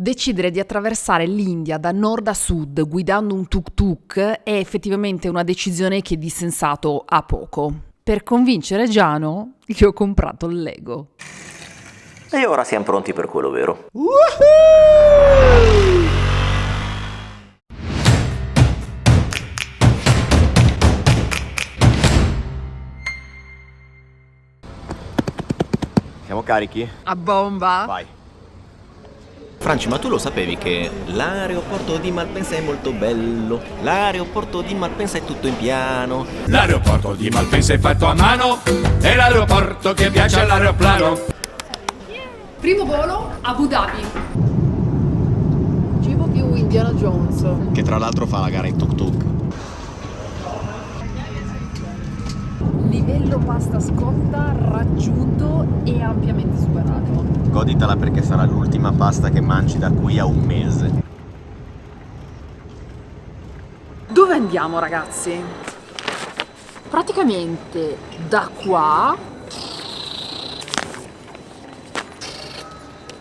Decidere di attraversare l'India da nord a sud guidando un tuk-tuk è effettivamente una decisione che di sensato ha poco. Per convincere Giano, gli ho comprato il Lego. E ora siamo pronti per quello vero. Siamo carichi? A bomba? Vai. Franci, ma tu lo sapevi che l'aeroporto di Malpensa è molto bello? L'aeroporto di Malpensa è tutto in piano. L'aeroporto di Malpensa è fatto a mano, è l'aeroporto che piace all'aeroplano. Primo volo, Abu Dhabi. Tipo più Indiana Jones. Che tra l'altro fa la gara in tuk-tuk. Livello pasta scotta raggiunto e ampiamente superato. Goditela perché sarà l'ultima pasta che mangi da qui a un mese. Dove andiamo, ragazzi? Praticamente da qua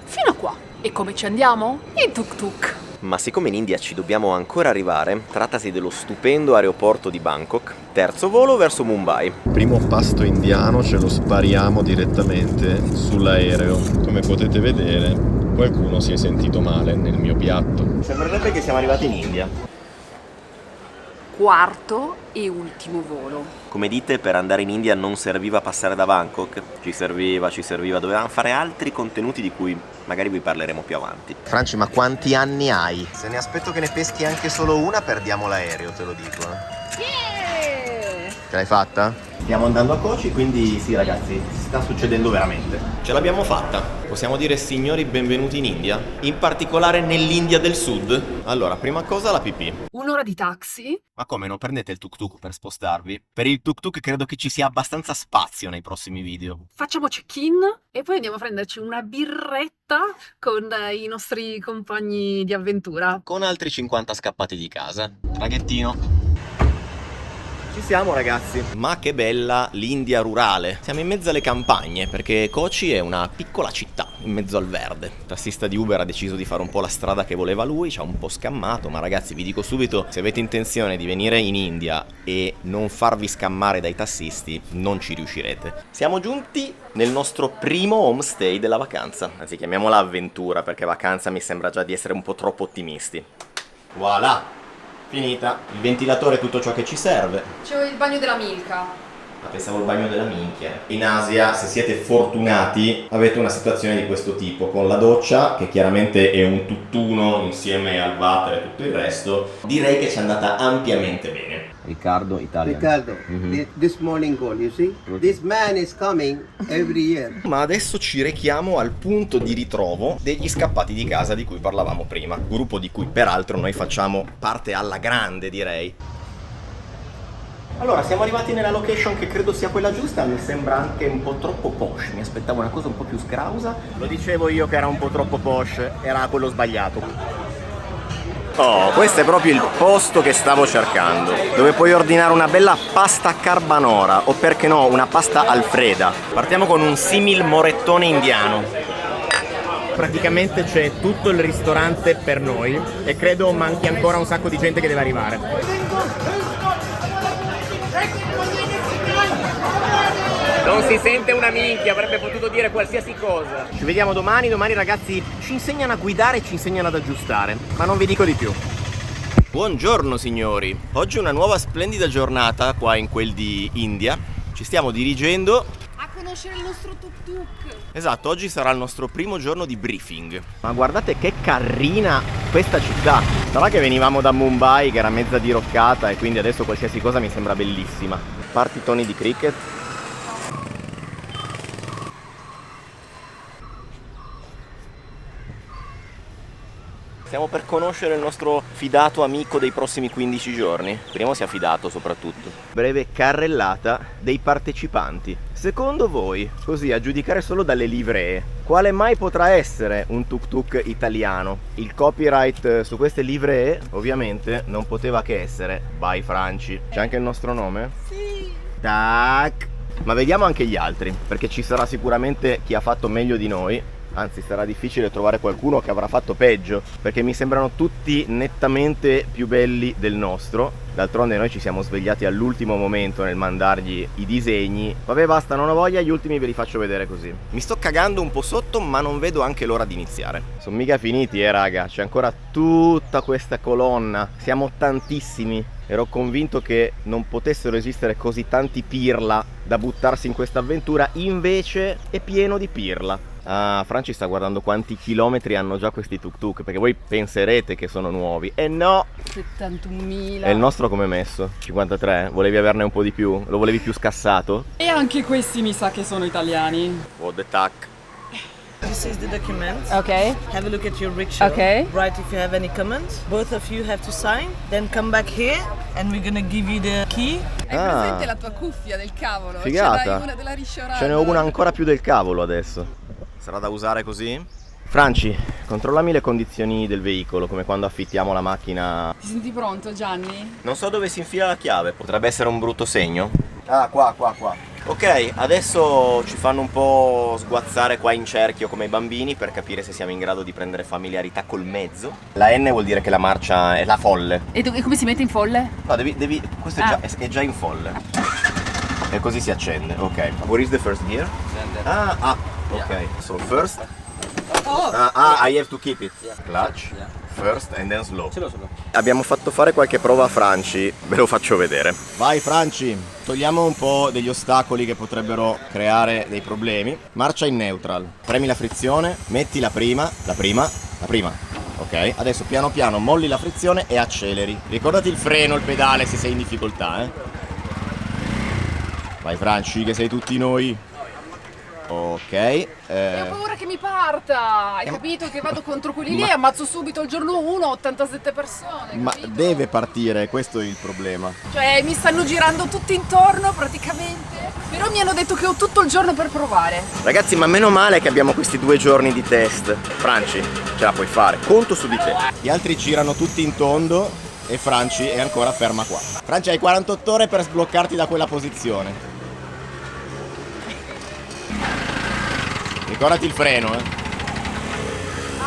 fino a qua. E come ci andiamo? In tuk-tuk. Ma siccome in India ci dobbiamo ancora arrivare, trattasi dello stupendo aeroporto di Bangkok, terzo volo verso Mumbai. Primo pasto indiano ce lo spariamo direttamente sull'aereo. Come potete vedere, qualcuno si è sentito male nel mio piatto. Sembrerebbe che siamo arrivati in India. Quarto e ultimo volo. Come dite, per andare in India non serviva passare da Bangkok? Ci serviva, dovevamo fare altri contenuti di cui magari vi parleremo più avanti. Franci, ma quanti anni hai? Se ne aspetto che ne peschi anche solo una, perdiamo l'aereo, te lo dico. Ce l'hai fatta? Stiamo andando a Kochi, quindi sì ragazzi, sta succedendo veramente. Ce l'abbiamo fatta. Possiamo dire signori benvenuti in India? In particolare nell'India del Sud? Allora, prima cosa la pipì. Un'ora di taxi. Ma come, non prendete il tuk-tuk per spostarvi? Per il tuk-tuk credo che ci sia abbastanza spazio nei prossimi video. Facciamo check-in e poi andiamo a prenderci una birretta con i nostri compagni di avventura. Con altri 50 scappati di casa. Traghettino. Ci siamo ragazzi. Ma che bella l'India rurale. Siamo in mezzo alle campagne perché Kochi è una piccola città in mezzo al verde. Il tassista di Uber ha deciso di fare un po' la strada che voleva lui, ci ha un po' scammato, ma ragazzi vi dico subito, se avete intenzione di venire in India e non farvi scammare dai tassisti, non ci riuscirete. Siamo giunti nel nostro primo homestay della vacanza. Anzi, chiamiamola avventura perché vacanza mi sembra già di essere un po' troppo ottimisti. Voilà! Finita. Il ventilatore è tutto ciò che ci serve. C'è il bagno della Milka. Ma pensavo al bagno della minchia. In Asia, se siete fortunati, avete una situazione di questo tipo, con la doccia, che chiaramente è un tutt'uno insieme al water e tutto il resto. Direi che ci è andata ampiamente bene. Riccardo, Italia. Riccardo, this morning call, you see? This man is coming every year. Ma adesso ci rechiamo al punto di ritrovo degli scappati di casa di cui parlavamo prima, gruppo di cui peraltro noi facciamo parte alla grande, direi. Allora, siamo arrivati nella location che credo sia quella giusta, mi sembra anche un po' troppo posh, mi aspettavo una cosa un po' più scrausa. Lo dicevo io che era un po' troppo posh, era quello sbagliato. Oh, questo è proprio il posto che stavo cercando, dove puoi ordinare una bella pasta carbonara o perché no una pasta alfreda. Partiamo con un simil morettone indiano. Praticamente c'è tutto il ristorante per noi e credo manchi ancora un sacco di gente che deve arrivare. Non si sente una minchia, avrebbe potuto dire qualsiasi cosa. Ci vediamo domani ragazzi ci insegnano a guidare e ci insegnano ad aggiustare, ma non vi dico di più. Buongiorno signori, oggi è una nuova splendida giornata qua in quel di India. Ci stiamo dirigendo A conoscere il nostro tuk-tuk. Esatto, oggi sarà il nostro primo giorno di briefing. Ma guardate che carina questa città. Sarà che venivamo da Mumbai che era mezza diroccata e quindi adesso qualsiasi cosa mi sembra bellissima. Partitoni di cricket. Stiamo per conoscere il nostro fidato amico dei prossimi 15 giorni. Speriamo sia fidato soprattutto. Breve carrellata dei partecipanti. Secondo voi, così a giudicare solo dalle livree, quale mai potrà essere un tuk-tuk italiano? Il copyright su queste livree ovviamente non poteva che essere By Franci. C'è anche il nostro nome? Sì. Tac. Ma vediamo anche gli altri, perché ci sarà sicuramente chi ha fatto meglio di noi. Anzi, sarà difficile trovare qualcuno che avrà fatto peggio, perché mi sembrano tutti nettamente più belli del nostro. D'altronde noi ci siamo svegliati all'ultimo momento nel mandargli i disegni. Vabbè, basta, non ho voglia, gli ultimi ve li faccio vedere così. Mi sto cagando un po' sotto, ma non vedo anche l'ora di iniziare. Sono mica finiti, raga, c'è ancora tutta questa colonna. Siamo tantissimi. Ero convinto che non potessero esistere così tanti pirla da buttarsi in questa avventura, invece è pieno di pirla. Ah, Franci sta guardando quanti chilometri hanno già questi tuk tuk, perché voi penserete che sono nuovi. E no! 71.000. E il nostro come è messo? 53? Volevi averne un po' di più? Lo volevi più scassato? E anche questi mi sa che sono italiani. What the tac? This is the document. Ok. Have a look at your rickshaw. Okay. Write if you have any comments. Both of you have to sign. Then come back here and we're gonna give you the key. Hai presente la tua cuffia del cavolo? Figata. Ce n'hai una della risciorata. Ce n'è una ancora più del cavolo adesso. Sarà da usare così? Franci, controllami le condizioni del veicolo, come quando affittiamo la macchina. Ti senti pronto, Gianni? Non so dove si infila la chiave, potrebbe essere un brutto segno. Ah, qua. Ok, adesso ci fanno un po' sguazzare qua in cerchio come i bambini per capire se siamo in grado di prendere familiarità col mezzo. La N vuol dire che la marcia è la folle. E come si mette in folle? No, devi questo è già in folle. E così si accende, ok. What is the first gear? Ok. So first. I have to keep it. Clutch. First and then slow. Abbiamo fatto fare qualche prova a Franci, ve lo faccio vedere. Vai Franci, togliamo un po' degli ostacoli che potrebbero creare dei problemi. Marcia in neutral, premi la frizione, metti la prima. Ok, adesso piano piano molli la frizione e acceleri. Ricordati il freno, il pedale se sei in difficoltà, Vai Franci, che sei tutti noi. Ok. Ho paura che mi parta. Hai capito che vado contro quelli lì e ammazzo subito il giorno 1 87 persone. Ma capito? deve partire, questo è il problema. Cioè mi stanno girando tutti intorno praticamente. Però mi hanno detto che ho tutto il giorno per provare. Ragazzi, ma meno male che abbiamo questi 2 giorni di test. Franci, ce la puoi fare, conto su di te. Gli altri girano tutti in tondo e Franci è ancora ferma qua. Franci, hai 48 ore per sbloccarti da quella posizione. Ricordati il freno,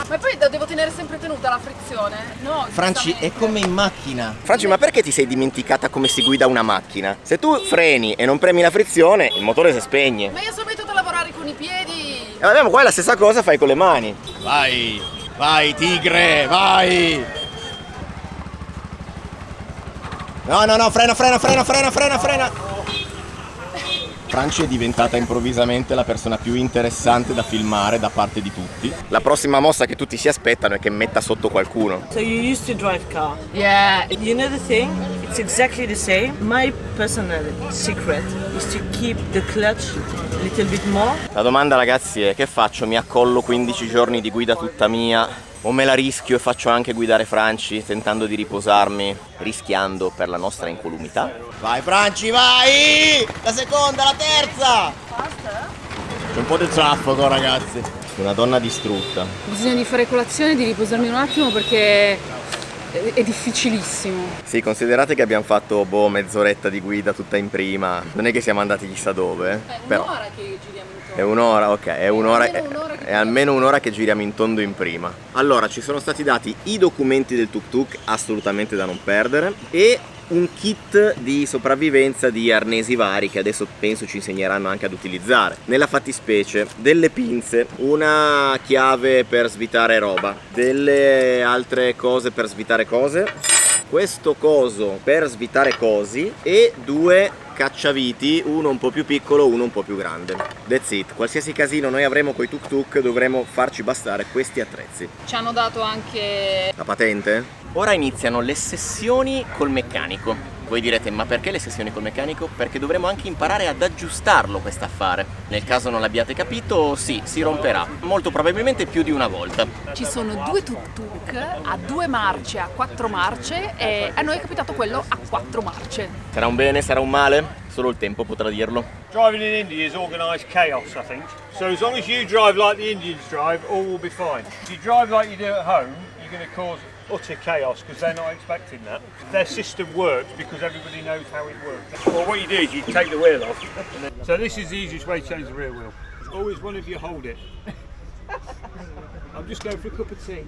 Ma poi devo tenere sempre tenuta la frizione? No. Franci, è giustamente. come in macchina. Franci, ma perché ti sei dimenticata come si guida una macchina? Se tu freni e non premi la frizione, il motore si spegne. Ma io sono abituata a lavorare con i piedi. E vabbè, ma qua è la stessa cosa, fai con le mani. Vai tigre, vai! No, frena! Franci è diventata improvvisamente la persona più interessante da filmare da parte di tutti. La prossima mossa che tutti si aspettano è che metta sotto qualcuno. So you used to drive car. Yeah. You know the thing? It's exactly the same. My personal secret is to keep the clutch a little bit more. La domanda, ragazzi, è: che faccio? Mi accollo 15 giorni di guida tutta mia? O me la rischio e faccio anche guidare Franci, tentando di riposarmi, rischiando per la nostra incolumità? Vai Franci, vai! La seconda, la terza! C'è un po' di traffico, ragazzi. Una donna distrutta. Bisogna di fare colazione e di riposarmi un attimo perché è difficilissimo. Sì, considerate che abbiamo fatto mezz'oretta di guida tutta in prima. Non è che siamo andati chissà dove. Però Un'ora che giriamo intorno. è un'ora, ok, è un'ora. È Almeno un'ora che giriamo in tondo in prima. Allora, ci sono stati dati i documenti del tuk tuk, assolutamente da non perdere, e un kit di sopravvivenza di arnesi vari che adesso penso ci insegneranno anche ad utilizzare. Nella fattispecie delle pinze, una chiave per svitare roba, delle altre cose per svitare cose, questo coso per svitare cosi e 2 cacciaviti, uno un po' più piccolo, uno un po' più grande. That's it. Qualsiasi casino noi avremo coi tuk tuk dovremo farci bastare questi attrezzi. Ci hanno dato anche La patente? Ora iniziano le sessioni col meccanico. Voi direte, ma perché le sessioni col meccanico? Perché dovremo anche imparare ad aggiustarlo quest'affare. Nel caso non l'abbiate capito, sì, si romperà. Molto probabilmente più di una volta. ci sono 2 tuk tuk a 2 marce, a 4 marce e a noi è capitato quello a 4 marce. Sarà un bene, sarà un male? Solo il tempo potrà dirlo. Driving in India is organised chaos, I think. So as long as you drive like the Indians drive, all will be fine. If you drive like you do at home, you're going to cause utter chaos because they're not expecting that. Their system works because everybody knows how it works. Well, what you do is you take the wheel off. So this is the easiest way to change the rear wheel. Always one of you hold it. I'm just going for a cup of tea.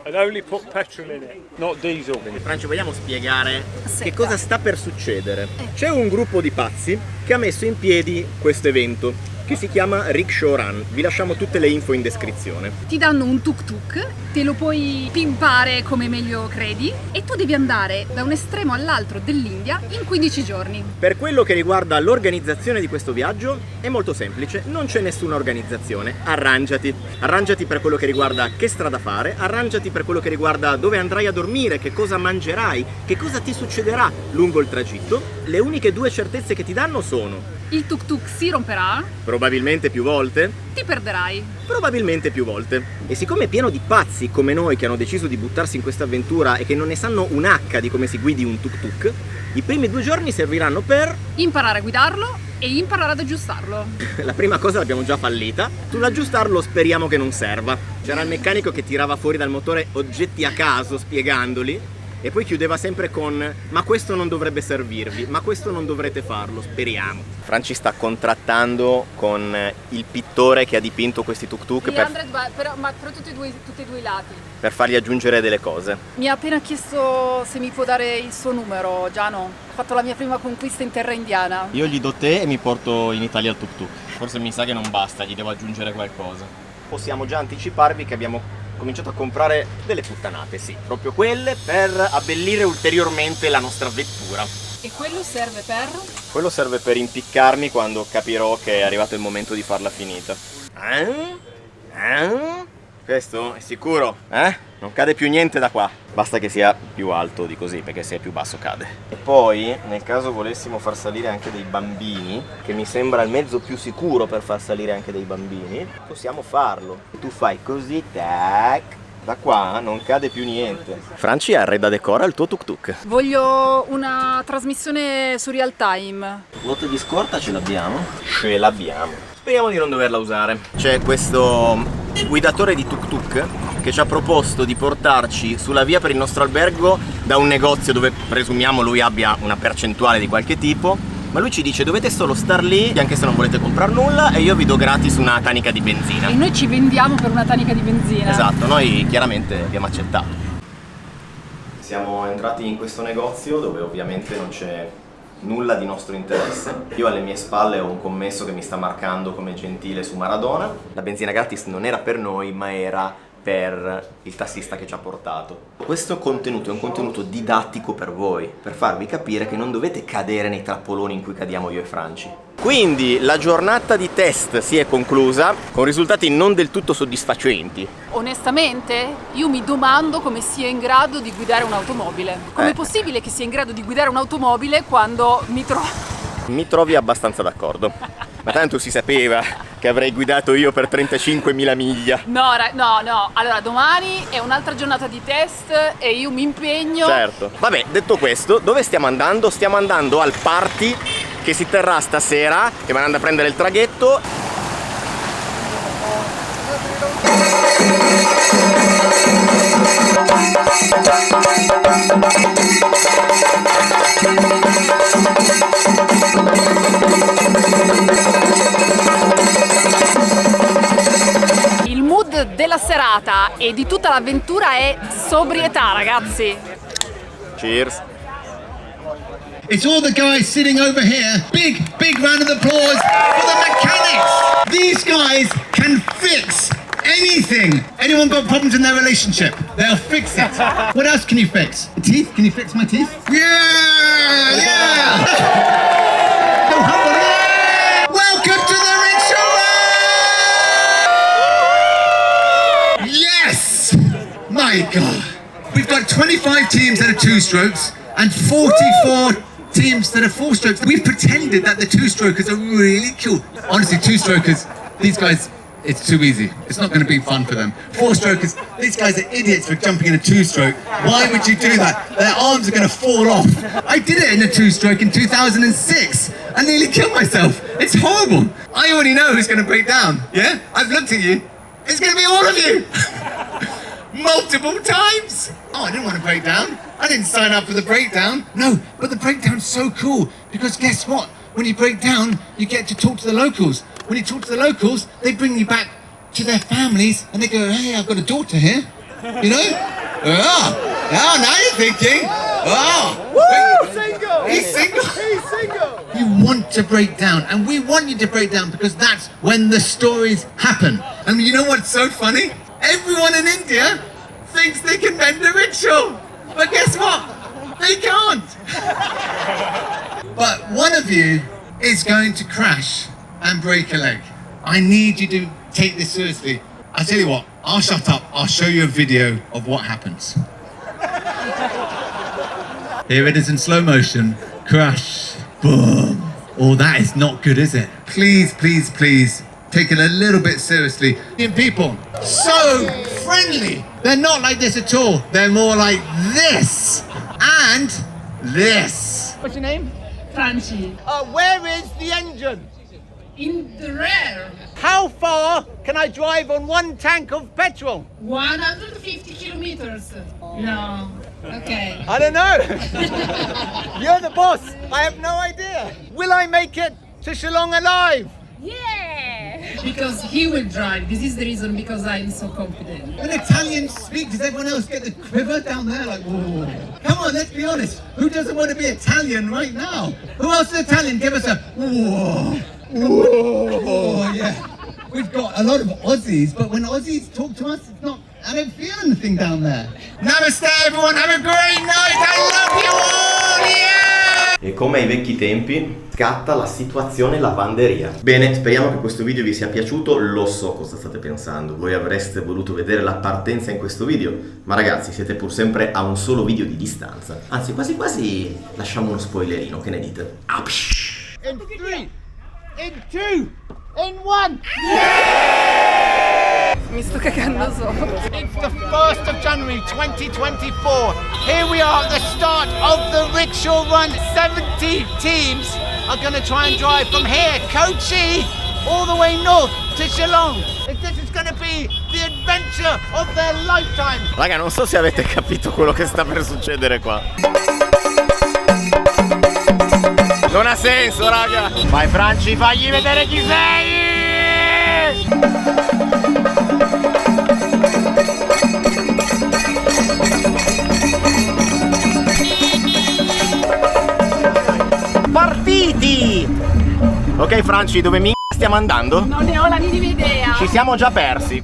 And only put petrol in it, not diesel. Franci, vogliamo spiegare che cosa sta per succedere? C'è un gruppo di pazzi che ha messo in piedi questo evento che si chiama Rickshaw Run. Vi lasciamo tutte le info in descrizione. Ti danno un tuk-tuk, te lo puoi pimpare come meglio credi e tu devi andare da un estremo all'altro dell'India in 15 giorni. Per quello che riguarda l'organizzazione di questo viaggio è molto semplice, non c'è nessuna organizzazione, arrangiati. Arrangiati per quello che riguarda che strada fare, arrangiati per quello che riguarda dove andrai a dormire, che cosa mangerai, che cosa ti succederà lungo il tragitto. Le uniche due certezze che ti danno sono: Il tuk-tuk si romperà, probabilmente più volte, ti perderai. probabilmente più volte. E siccome è pieno di pazzi come noi che hanno deciso di buttarsi in questa avventura e che non ne sanno un H di come si guidi un tuk-tuk, i primi 2 giorni serviranno per Imparare a guidarlo e imparare ad aggiustarlo. la prima cosa l'abbiamo già fallita. Sull'aggiustarlo speriamo che non serva. C'era il meccanico che tirava fuori dal motore oggetti a caso spiegandoli e poi chiudeva sempre con: ma questo non dovrebbe servirvi, ma questo non dovrete farlo, speriamo. Franci sta contrattando con il pittore che ha dipinto questi tuk-tuk per tutti e due i lati. per fargli aggiungere delle cose. Mi ha appena chiesto se mi può dare il suo numero, Giano. Ho fatto la mia prima conquista in terra indiana. Io gli do te e mi porto in Italia il tuk-tuk. Forse mi sa che non basta, gli devo aggiungere qualcosa. Possiamo già anticiparvi che abbiamo cominciato a comprare delle puttanate, sì, proprio quelle per abbellire ulteriormente la nostra vettura. E quello serve per? Quello serve per impiccarmi quando capirò che è arrivato il momento di farla finita. Questo è sicuro, Non cade più niente da qua. Basta che sia più alto di così, perché se è più basso cade. E poi, nel caso volessimo far salire anche dei bambini, che mi sembra il mezzo più sicuro per far salire anche dei bambini, possiamo farlo. E tu fai così, tac. Da qua non cade più niente. Franci, arreda decora il tuo tuk-tuk. Voglio una trasmissione su real time. Ruote di scorta ce l'abbiamo? Ce l'abbiamo. Speriamo di non doverla usare. C'è questo guidatore di tuk-tuk che ci ha proposto di portarci sulla via per il nostro albergo da un negozio dove presumiamo lui abbia una percentuale di qualche tipo, ma lui ci dice: dovete solo star lì anche se non volete comprare nulla e io vi do gratis una tanica di benzina. E noi ci vendiamo per una tanica di benzina. Esatto, noi chiaramente abbiamo accettato. Siamo entrati in questo negozio dove ovviamente non c'è nulla di nostro interesse. Io alle mie spalle ho un commesso che mi sta marcando come gentile su Maradona. La benzina gratis non era per noi, ma era per il tassista che ci ha portato. Questo contenuto è un contenuto didattico per voi, per farvi capire che non dovete cadere nei trappoloni in cui cadiamo io e Franci. Quindi la giornata di test si è conclusa con risultati non del tutto soddisfacenti. Onestamente, io mi domando come sia in grado di guidare un'automobile. Com'è possibile che sia in grado di guidare un'automobile quando mi trovo... Mi trovi abbastanza d'accordo. Ma tanto si sapeva che avrei guidato io per 35.000 miglia. No. Allora, domani è un'altra giornata di test e io mi impegno... Certo. Vabbè, detto questo, dove stiamo andando? Stiamo andando al party che si terrà stasera, che vanno andando a prendere il traghetto. Il mood della serata e di tutta l'avventura è sobrietà, ragazzi. Cheers. It's all the guys sitting over here. Big round of applause for the mechanics. These guys can fix anything. Anyone got problems in their relationship? They'll fix it. What else can you fix? The teeth? Can you fix my teeth? Yeah! Welcome to the Rickshaw Run! Yes! My God. We've got 25 teams that are 2-strokes and 44 teams that are 4-strokes. We've pretended that the 2-strokers are really cool. Honestly, 2-strokers, these guys, it's too easy. It's not going to be fun for them. 4-strokers, these guys are idiots for jumping in a 2-stroke. Why would you do that? Their arms are going to fall off. I did it in a 2-stroke in 2006. I nearly killed myself. It's horrible. I already know who's going to break down. Yeah? I've looked at you. It's going to be all of you. Multiple times. Oh, I didn't want to break down. I didn't sign up for the breakdown. No, but the breakdown's so cool because guess what? When you break down, you get to talk to the locals. When you talk to the locals, they bring you back to their families and they go, hey, I've got a daughter here, you know? Oh, now you're thinking, he's single. You want to break down, and we want you to break down because that's when the stories happen. And you know what's so funny? Everyone in India thinks they can bend a rickshaw, but guess what? They can't. But one of you is going to crash and break a leg. I need you to take this seriously. I tell you what, I'll shut up. I'll show you a video of what happens. Here it is in slow motion. Crash. Boom. Oh, that is not good, is it? Please, please, please, take it a little bit seriously. Indian people, so friendly. They're not like this at all. They're more like this and this. What's your name? Franci. Where is the engine? In the rear. How far can I drive on one tank of petrol? 150 kilometers. No. Okay. I don't know. You're the boss. I have no idea. Will I make it to Shillong alive? Yeah. Because he will drive. This is the reason because I'm so confident. When Italians speak, does everyone else get the quiver down there? Like, whoa. Come on, let's be honest. Who doesn't want to be Italian right now? Who else is Italian? Give us a whoa. Whoa. Yeah. We've got a lot of Aussies, but when Aussies talk to us, it's not, I don't feel anything down there. Namaste everyone, have a great night, I love you all, yeah! E come ai vecchi tempi, scatta la situazione lavanderia. Bene, speriamo che questo video vi sia piaciuto. Lo so cosa state pensando, voi avreste voluto vedere la partenza in questo video, ma ragazzi siete pur sempre a un solo video di distanza. Anzi, quasi quasi lasciamo uno spoilerino, che ne dite? In 3, in 2, in 1. Mi sto cagando sopra. It's the 1st of January 2024. Here we are at the start of the rickshaw run. 70 teams are going to try and drive from here, Kochi, all the way north to Shillong. This is going to be the adventure of their lifetime. Raga, non so se avete capito quello che sta per succedere qua. Non ha senso, raga. Vai Franci, fagli vedere chi sei. Partiti! Ok Franci, dove stiamo andando? Non ne ho la minima idea. Ci siamo già persi.